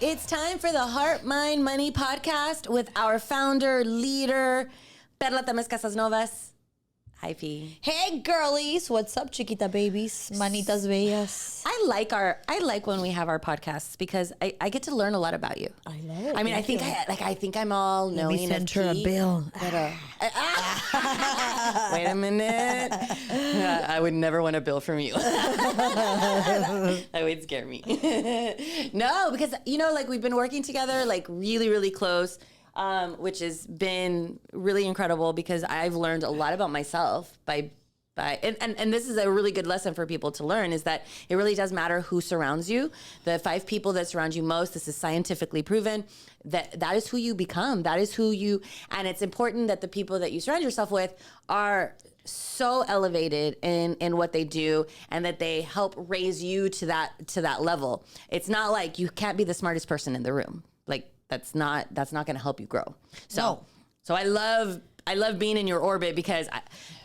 It's time for the Heart, Mind, Money podcast with our founder, leader, Perla Tamez Casasnovas. Hi, P. Hey, girlies. What's up, chiquita babies? Manitas bellas. I like when we have our podcasts because I get to learn a lot about you. I love it. I mean, I think I'm all knowing. Let me send her a bill. Wait a minute. I would never want a bill from you. That would scare me. No, because, we've been working together, really, really close, which has been really incredible because I've learned a lot about myself and this is a really good lesson for people to learn, is that it really does matter who surrounds you. The 5 people that surround you most, this is scientifically proven, that is who you become. That is who you, and it's important that the people that you surround yourself with are so elevated in what they do and that they help raise you to that level. It's not like you can't be the smartest person in the room. That's not going to help you grow. So I love being in your orbit because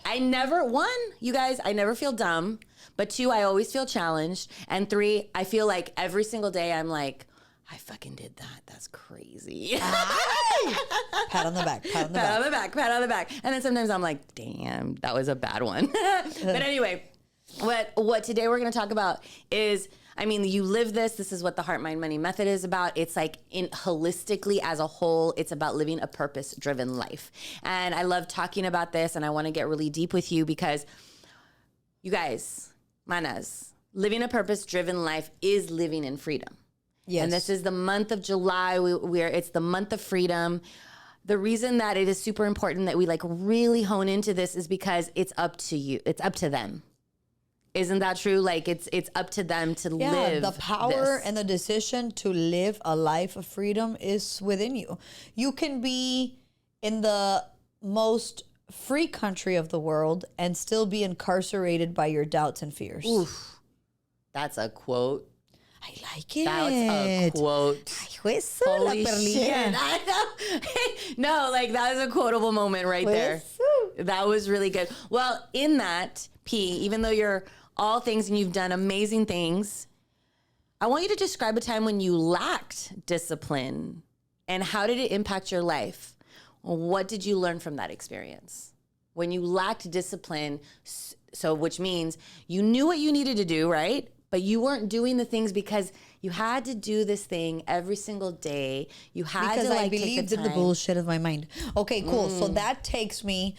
I never feel dumb, but 2, I always feel challenged. And 3, I feel like every single day I'm like, I fucking did that. That's crazy. Pat on the back. Pat on the back. And then sometimes I'm like, damn, that was a bad one. But anyway, what today we're going to talk about is, you live this. This is what the Heart, Mind, Money method is about. It's holistically as a whole, it's about living a purpose-driven life. And I love talking about this, and I want to get really deep with you because you guys, manas, living a purpose-driven life is living in freedom. Yes. And this is the month of July. It's the month of freedom. The reason that it is super important that we really hone into this is because it's up to you. It's up to them. Isn't that true? It's up to them to live. The power and the decision to live a life of freedom is within you. You can be in the most free country of the world and still be incarcerated by your doubts and fears. Oof. That's a quote. I like it. That's a quote. Holy shit. I know. No, that was a quotable moment right there. That was really good. Well, in that, P, even though you're all things and you've done amazing things, I want you to describe a time when you lacked discipline and how did it impact your life? What did you learn from that experience? When you lacked discipline, so which means you knew what you needed to do, right? But you weren't doing the things because you had to do this thing every single day. You had because to I take the believed time. in the bullshit of my mind. Okay, cool. So that takes me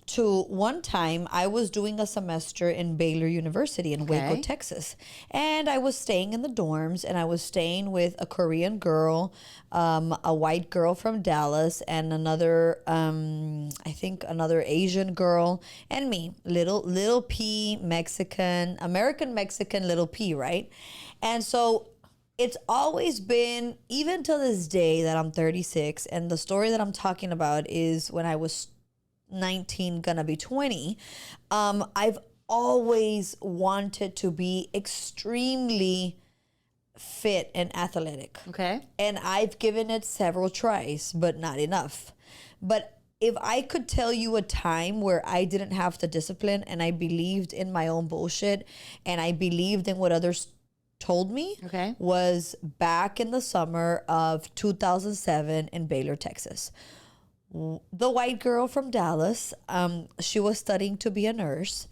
to one time I was doing a semester in Baylor University in Waco, Texas. And I was staying in the dorms and I was staying with a Korean girl, a white girl from Dallas, and another, I think another Asian girl, and me, little P, American Mexican little P, right? And so it's always been, even to this day that I'm 36, and the story that I'm talking about is when I was 19, gonna be 20, I've always wanted to be extremely fit and athletic. Okay. And I've given it several tries, but not enough. But if I could tell you a time where I didn't have the discipline and I believed in my own bullshit and I believed in what others told me, was back in the summer of 2007 in Baylor, Texas. The white girl from Dallas, she was studying to be a nurse.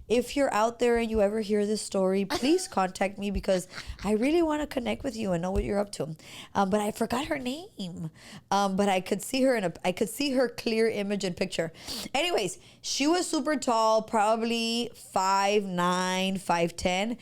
If you're out there and you ever hear this story, please contact me because I really want to connect with you and know what you're up to. But I forgot her name. But I could see her I could see her clear image and picture. Anyways, she was super tall, probably 5'9", 5'10".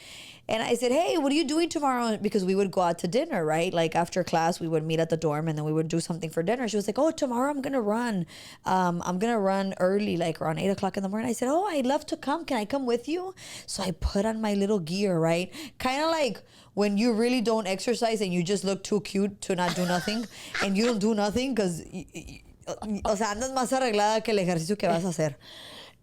And I said, hey, what are you doing tomorrow? Because we would go out to dinner, right? After class, we would meet at the dorm and then we would do something for dinner. She was like, oh, tomorrow I'm going to run. I'm going to run early, around 8 o'clock in the morning. I said, oh, I'd love to come. Can I come with you? So I put on my little gear, right? Kind of like when you really don't exercise and you just look too cute to not do nothing. And you don't do nothing because, andas más arreglada que el ejercicio que vas a hacer.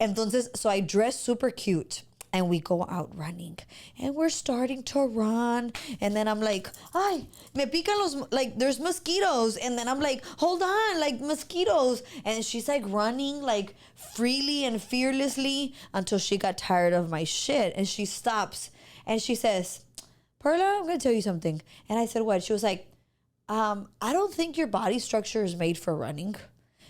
Entonces, so I dress super cute. And we go out running. And we're starting to run. And then I'm like, ay, me pican los, there's mosquitoes. And then I'm like, hold on, mosquitoes. And she's running freely and fearlessly until she got tired of my shit. And she stops. And she says, Perla, I'm going to tell you something. And I said, what? She was like, I don't think your body structure is made for running.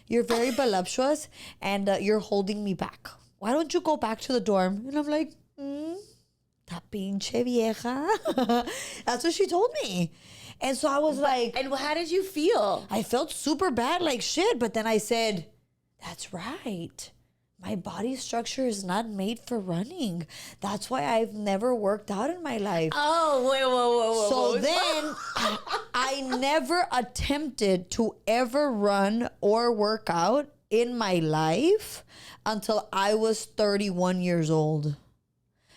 You're very voluptuous and you're holding me back. Why don't you go back to the dorm? And I'm like, ta pinche vieja. That's what she told me. And so I was like... And how did you feel? I felt super bad, like shit. But then I said, that's right. My body structure is not made for running. That's why I've never worked out in my life. Oh, wait, whoa. So then I never attempted to ever run or work out in my life until I was 31 years old.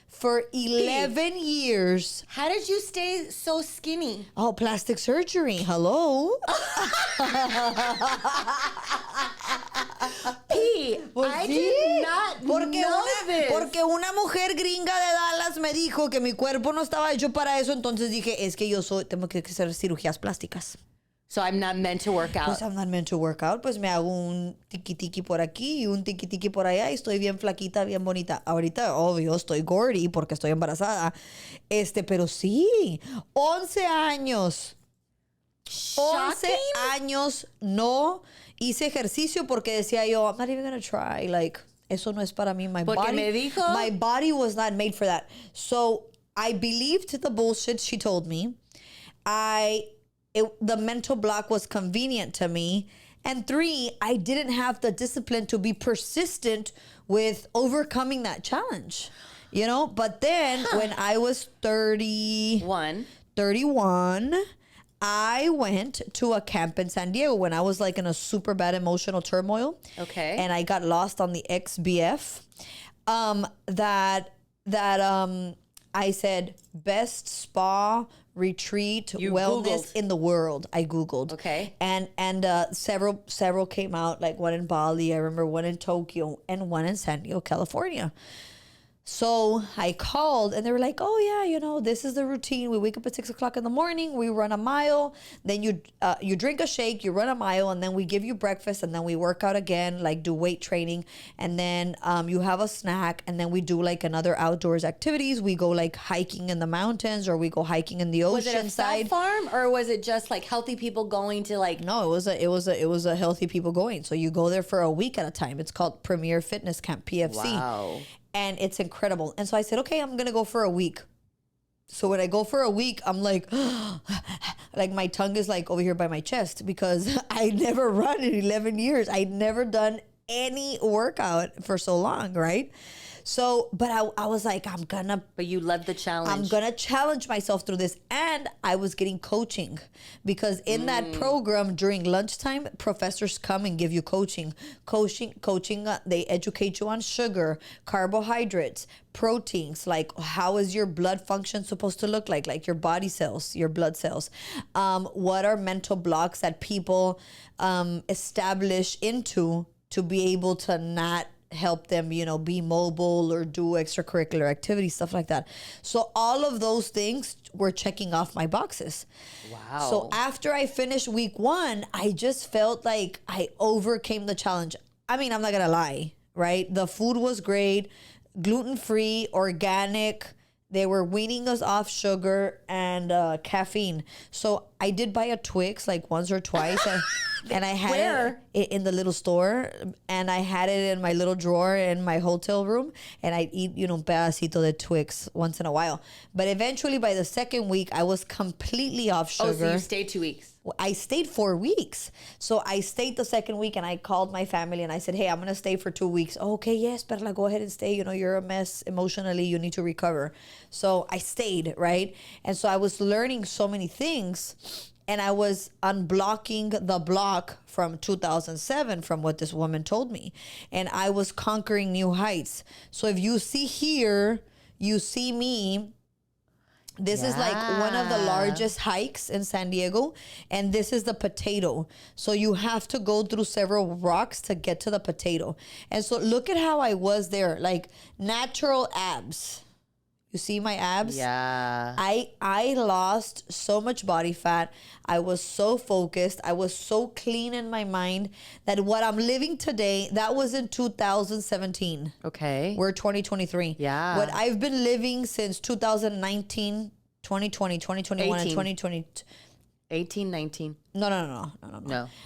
For 11 years. How did you stay so skinny? Oh, plastic surgery. Hello? P, I did not know this. Porque una mujer gringa de Dallas me dijo que mi cuerpo no estaba hecho para eso, entonces dije, es que yo tengo que hacer cirugías plásticas. So I'm not meant to work out. Pues I'm not meant to work out, pues me hago un tiki-tiki por aquí y un tiki-tiki por allá y estoy bien flaquita, bien bonita. Ahorita, obvio, estoy gordy porque estoy embarazada. Pero sí, 11 años. Shocking. 11 años no hice ejercicio porque decía yo, I'm not even gonna try. Like, eso no es para mí. My body was not made for that. So I believed the bullshit she told me. The mental block was convenient to me. And 3, I didn't have the discipline to be persistent with overcoming that challenge. You know? But then when I was 31, I went to a camp in San Diego when I was like in a super bad emotional turmoil. Okay. And I got lost on the XBF. I said, best spa retreat wellness in the world. I Googled. Okay. And several came out, like one in Bali, I remember one in Tokyo, and one in San Diego, California. So I called and they were like, oh yeah, you know, this is the routine. We wake up at 6 o'clock in the morning, we run a mile, then you drink a shake, you run a mile, and then we give you breakfast, and then we work out again, like do weight training, and then you have a snack, and then we do like another outdoors activities. We go like hiking in the mountains, or we go hiking in the ocean was it a side. farm, or was it just like healthy people going to like? No, it was a healthy people going. So you go there for a week at a time. It's called Premier Fitness Camp, PFC. Wow. And it's incredible. And so I said, okay, I'm going to go for a week. So when I go for a week, I'm like, like my tongue is like over here by my chest because I never run in 11 years. I'd never done any workout for so long, right? So, but I was like, But you love the challenge. I'm going to challenge myself through this. And I was getting coaching because in that program during lunchtime, professors come and give you coaching. They educate you on sugar, carbohydrates, proteins, like how is your blood function supposed to look like your body cells, your blood cells. What are mental blocks that people establish into to be able to not help them, you know, be mobile or do extracurricular activities, stuff like that. So all of those things were checking off my boxes. Wow. So after I finished week 1, I just felt like I overcame the challenge. I mean, I'm not gonna lie, right? The food was great, gluten-free, organic. They were weaning us off sugar and caffeine. So I did buy a Twix like once or twice. And I had it in the little store. And I had it in my little drawer in my hotel room. And I'd eat, you know, pedacito de Twix once in a while. But eventually by the second week, I was completely off sugar. Oh, so you stayed 2 weeks. I stayed 4 weeks. So I stayed the second week and I called my family and I said, hey, I'm going to stay for 2 weeks. Oh, okay, yes, Perla, go ahead and stay. You know, you're a mess emotionally. You need to recover. So I stayed, right? And so I was learning so many things and I was unblocking the block from 2007 from what this woman told me. And I was conquering new heights. So if you see here, you see me. This is like one of the largest hikes in San Diego, and this is the potato. So you have to go through several rocks to get to the potato. And so look at how I was there, like natural abs. You see my abs? Yeah. I lost so much body fat. I was so focused. I was so clean in my mind that what I'm living today, that was in 2017. Okay. We're 2023. Yeah. What I've been living since 2019, 2020, 2021, 18. and 2020. 18, 19. No.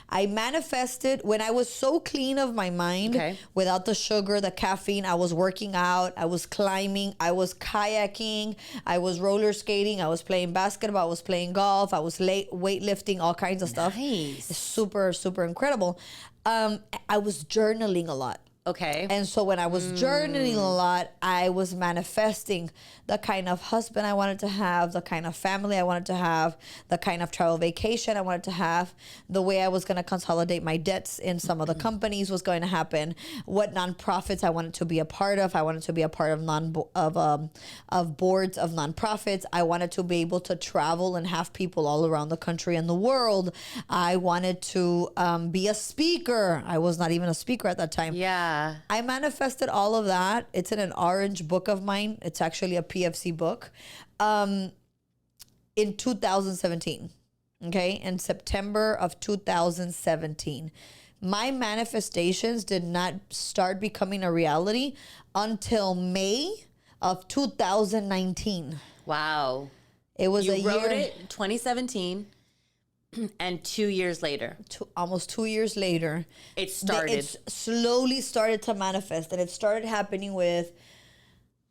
I manifested when I was so clean of my mind, without the sugar, the caffeine. I was working out, I was climbing, I was kayaking, I was roller skating, I was playing basketball, I was playing golf, I was weightlifting, all kinds of stuff. Nice. Super, super incredible. I was journaling a lot. Okay. And so when I was journaling a lot, I was manifesting the kind of husband I wanted to have, the kind of family I wanted to have, the kind of travel vacation I wanted to have, the way I was going to consolidate my debts in some of the companies was going to happen, what nonprofits I wanted to be a part of. I wanted to be a part of boards of nonprofits. I wanted to be able to travel and have people all around the country and the world. I wanted to be a speaker. I was not even a speaker at that time. Yeah. I manifested all of that. It's in an orange book of mine. It's actually a PFC book. In 2017. Okay? In September of 2017. My manifestations did not start becoming a reality until May of 2019. Wow. It was you wrote it 2017. And 2 years later, almost 2 years later, it started. It slowly started to manifest, and it started happening with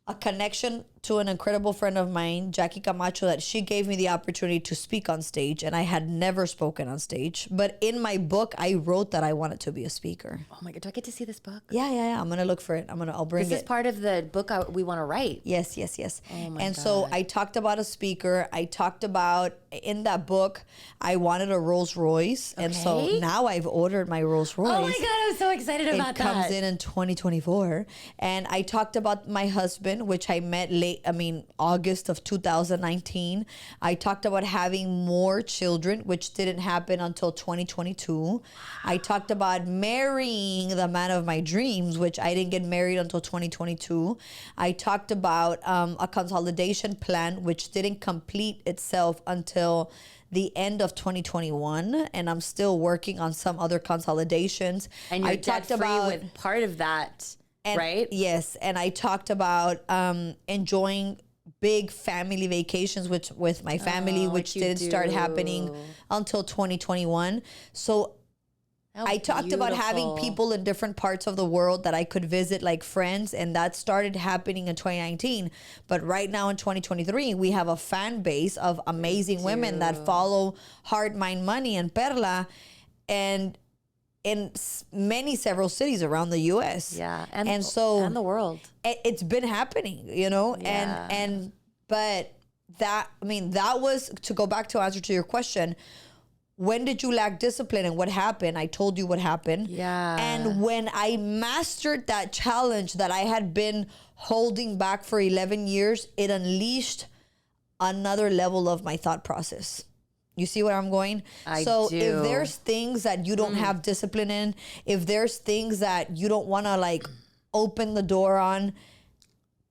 a connection to an incredible friend of mine, Jackie Camacho, that she gave me the opportunity to speak on stage, and I had never spoken on stage. But in my book, I wrote that I wanted to be a speaker. Oh my God, do I get to see this book? Yeah. I'm gonna look for it. I'll bring it. This is part of the book we want to write. Yes. Oh my And God. so I talked about a speaker. I talked about, in that book, I wanted a Rolls Royce. And so now I've ordered my Rolls Royce. Oh my God, I'm so excited about that. It comes in 2024. And I talked about my husband, which I met August of 2019. I talked about having more children, which didn't happen until 2022. I talked about marrying the man of my dreams, which I didn't get married until 2022. I talked about a consolidation plan, which didn't complete itself until the end of 2021, and I'm still working on some other consolidations. And you're debt-free with part of that. Right? Yes. And I talked about enjoying big family vacations with my family, which didn't start happening until 2021. So I talked about having people in different parts of the world that I could visit, like friends, and that started happening in 2019. But right now in 2023, we have a fan base of amazing women that follow Heart, Mind, Money and Perla, and in several cities around the U.S. Yeah, and the world. It's been happening, Yeah. But that was, to go back to answer to your question. When did you lack discipline and what happened? I told you what happened. Yeah. And when I mastered that challenge that I had been holding back for 11 years, it unleashed another level of my thought process. You see where I'm going? I do. If there's things that you don't have discipline in, if there's things that you don't want to open the door on,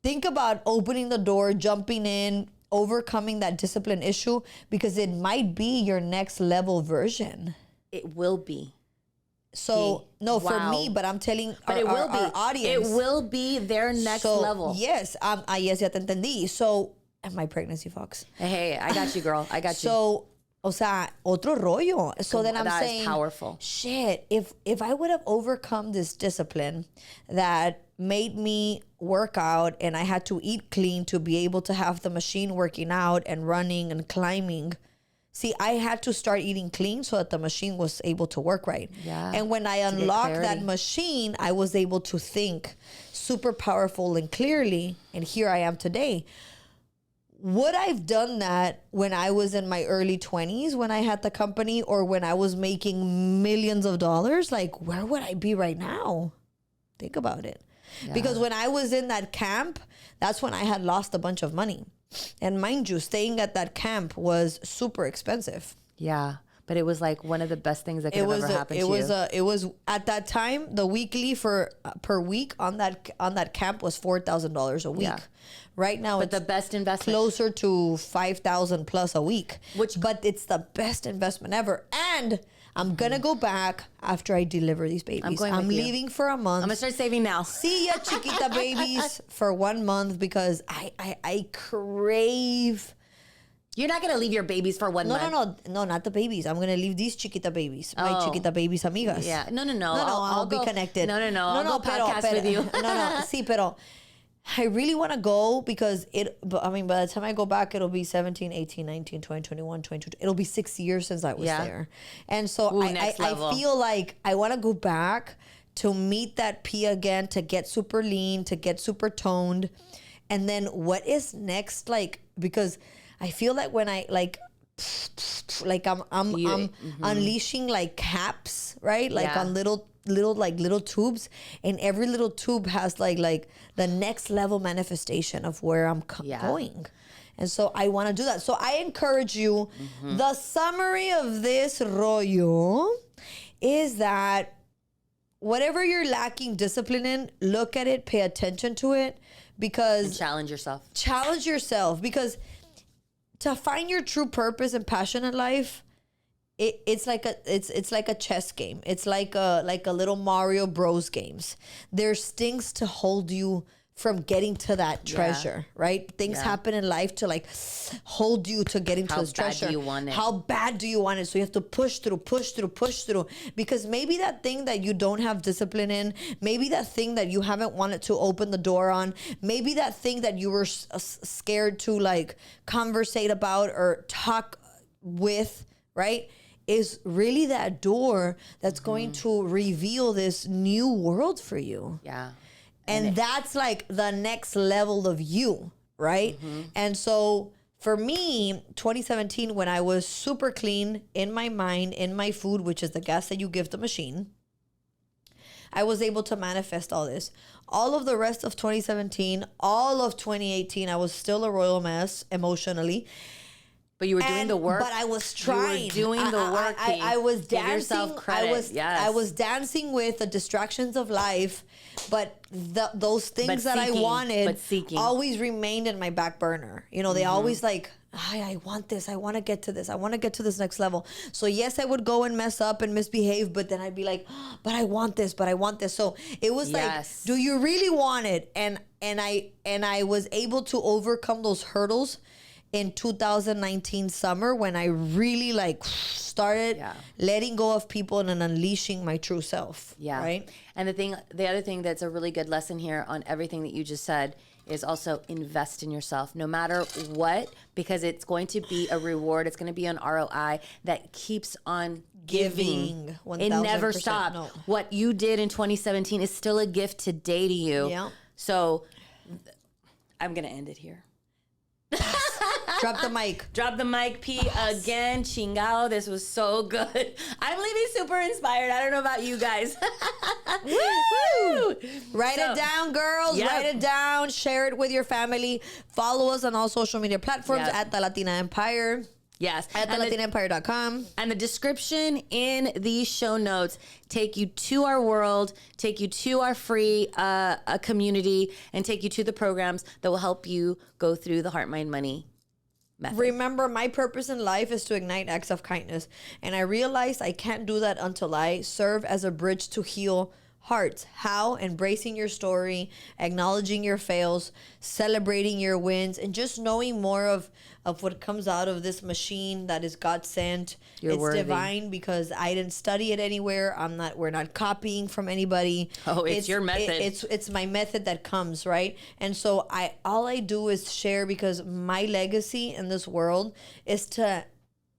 think about opening the door, jumping in, overcoming that discipline issue, because it might be your next level version. It will be. So, for me, but I'm telling our audience. It will be their next level. Yes, yes, ya te entendí. So, my pregnancy fox. Hey, I got you, girl. I got you. So, otro rollo. So then I'm saying, that is powerful. Shit, if I would have overcome this discipline that made me work out, and I had to eat clean to be able to have the machine working out and running and climbing. See, I had to start eating clean so that the machine was able to work right. Yeah. And when I unlocked that machine, I was able to think super powerful and clearly. And here I am today. Would I've done that when I was in my early 20s, when I had the company, or when I was making millions of dollars? Where would I be right now? Think about it. Yeah. Because when I was in that camp, that's when I had lost a bunch of money. And mind you, staying at that camp was super expensive. Yeah. But it was one of the best things that could have ever happened to you. It was at that time, the weekly per week on that camp was $4,000 a week. Yeah. Right now, it's the best investment, closer to $5,000 plus a week. But it's the best investment ever. And I'm gonna go back after I deliver these babies. I'm leaving for a month. I'm gonna start saving now. See ya, chiquita babies, for 1 month, because I crave. You're not going to leave your babies for 1 month. No, not the babies. I'm gonna leave these chiquita babies, my chiquita babies amigas. Yeah, no. I'll be connected. No. I'll go podcast with you. No. Sí, pero I really want to go because by the time I go back, it'll be 17, 18, 19, 20, 21, 22. It'll be 6 years since I was there. And so I feel like I want to go back to meet that Pia again, to get super lean, to get super toned. And then what is next? Like, because I feel like when I I'm unleashing like caps, right? Like on little tubes, and every little tube has like the next level manifestation of where I'm going. And so I want to do that. So I encourage you, the summary of this rollo is that whatever you're lacking discipline in, look at it, pay attention to it, because and challenge yourself, because to find your true purpose and passion in life, it's like a chess game. It's like a little Mario Bros games. There's things to hold you from getting to that treasure, right? Things happen in life to like hold you to getting to this treasure. How bad do you want it? How bad do you want it? So you have to push through. Because maybe that thing that you don't have discipline in, maybe that thing that you haven't wanted to open the door on, maybe that thing that you were scared to like conversate about or talk with, right? Is really that door that's going to reveal this new world for you. Yeah. And that's like the next level of you, right? And so for me, 2017, when I was super clean in my mind, in my food, which is the gas that you give the machine, I was able to manifest all this. All of the rest of 2017, all of 2018, I was still a royal mess emotionally. But you were doing the work. But I was trying. You were doing the work. I was dancing. Give yourself credit. I was dancing with the distractions of life, but those things that I wanted always remained in my back burner. You know, they always like, I want this. I want to get to this. I want to get to this next level. So yes, I would go and mess up and misbehave, but then I'd be like, but I want this. So it was like, do you really want it? And I was able to overcome those hurdles in 2019 summer, when I really like started letting go of people and unleashing my true self. Yeah. Right. And the other thing that's a really good lesson here on everything that you just said is also invest in yourself, no matter what, because it's going to be a reward. It's going to be an ROI that keeps on giving. It never stops. No. What you did in 2017 is still a gift today to you. Yeah. So I'm going to end it here. Drop the mic. Drop the mic, P. Again, chingao. This was so good. I'm leaving super inspired. I don't know about you guys. Woo! Write it down, girls. Yep. Write it down. Share it with your family. Follow us on all social media platforms at The Latina Empire. Yes. At thelatinaempire.com. And the description in these show notes take you to our world, take you to our free community, and take you to the programs that will help you go through the Heart, Mind, Money method. Remember, my purpose in life is to ignite acts of kindness. And I realized I can't do that until I serve as a bridge to heal hearts. How? Embracing your story, acknowledging your fails, celebrating your wins, and just knowing more of what comes out of this machine that is God sent. It's worthy. Divine, because I didn't study it anywhere. We're not copying from anybody. Oh, it's your method. It's my method that comes, right? And so all I do is share, because my legacy in this world is to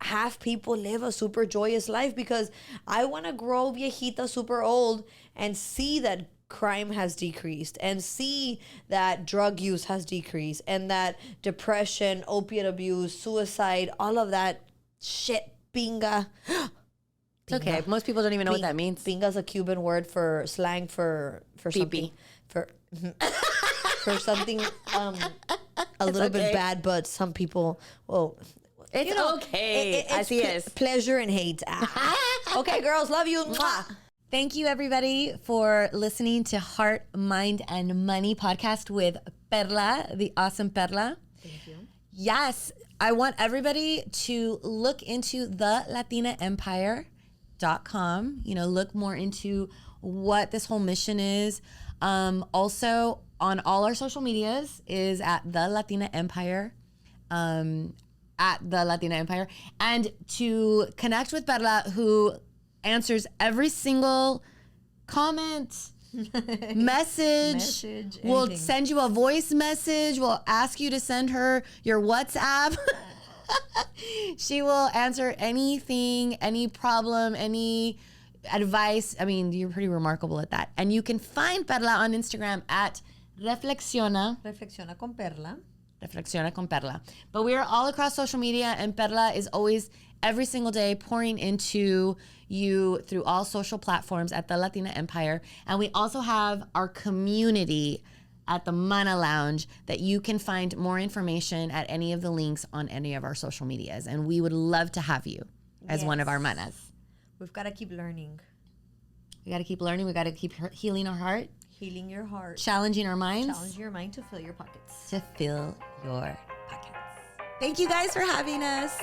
have people live a super joyous life, because I want to grow viejita super old and see that crime has decreased, and see that drug use has decreased, and that depression, opiate abuse, suicide, all of that shit, pinga. It's okay. Most people don't even know what that means. Pinga is a Cuban word for slang for something. For something a little bit bad, but some people, it's okay. Así es. Pleasure and hate. Okay, girls, love you. Mwah. Thank you, everybody, for listening to Heart, Mind, and Money podcast with Perla, the awesome Perla. Thank you. Yes, I want everybody to look into thelatinaempire.com. Look more into what this whole mission is. Also, on all our social medias is at The Latina Empire. at the Latina Empire. And to connect with Perla, who answers every single comment, message. We'll Anything. send you a voice message. We'll ask you to send her your WhatsApp. She will answer anything, any problem, any advice. I mean, you're pretty remarkable at that. And you can find Perla on Instagram at Reflexiona con Perla. Reflexiona con Perla. But we are all across social media, and Perla is always, every single day, pouring into you through all social platforms at the Latina Empire. And we also have our community at the Mana Lounge that you can find more information at any of the links on any of our social medias. And we would love to have you as one of our manas. We've got to keep learning. We got to keep learning. We got to keep healing our heart. Healing your heart. Challenging our minds. Challenge your mind to fill your pockets. To fill your pockets. Thank you guys for having us.